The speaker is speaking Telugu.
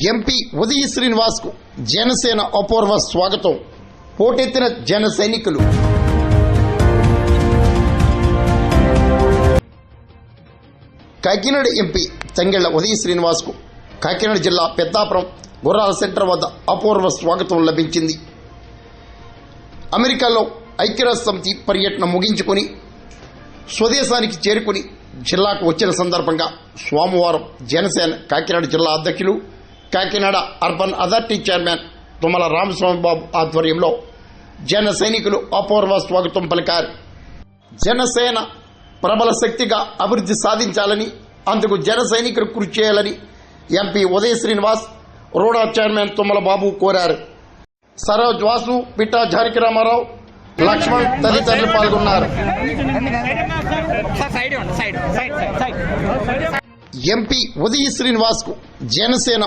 ఎంపీ ఉదయ శ్రీనివాస్ కు జనసేన అపూర్వ స్వాగతం. పోటెత్తిన జన సైనికులు. కాకినాడ ఎంపీ తంగెళ్ల ఉదయ శ్రీనివాస్ కు కాకినాడ జిల్లా పెద్దాపురం గుర్రాల సెంటర్ వద్ద అపూర్వ స్వాగతం లభించింది. అమెరికాలో ఐక్యరాజ్య సమితి పర్యటన ముగించుకుని స్వదేశానికి చేరుకుని జిల్లాకు వచ్చిన సందర్భంగా సోమవారం జనసేన కాకినాడ జిల్లా అధ్యక్షులు, Kakinada urban authority chairman Tummala Ramaswamy Babu ఆధ్వర్యంలో జన సైనికులు అపూర్వ స్వాగతం పలికారు. జనసేన ప్రబల శక్తిగా అభివృద్ధి సాధించాలని, అందుకు జన సైనికులు కృషి చేయాలని ఎంపీ ఉదయ శ్రీనివాస్, రూడా చైర్మన్ తుమ్మల బాబు కోరారు. సరోజ్ వాసు, పిట్టా జానకి రామారావు, లక్ష్మణ్ తదితరులు పాల్గొన్నారు. ఎంపీ ఉదయ శ్రీనివాస్ కు జనసేన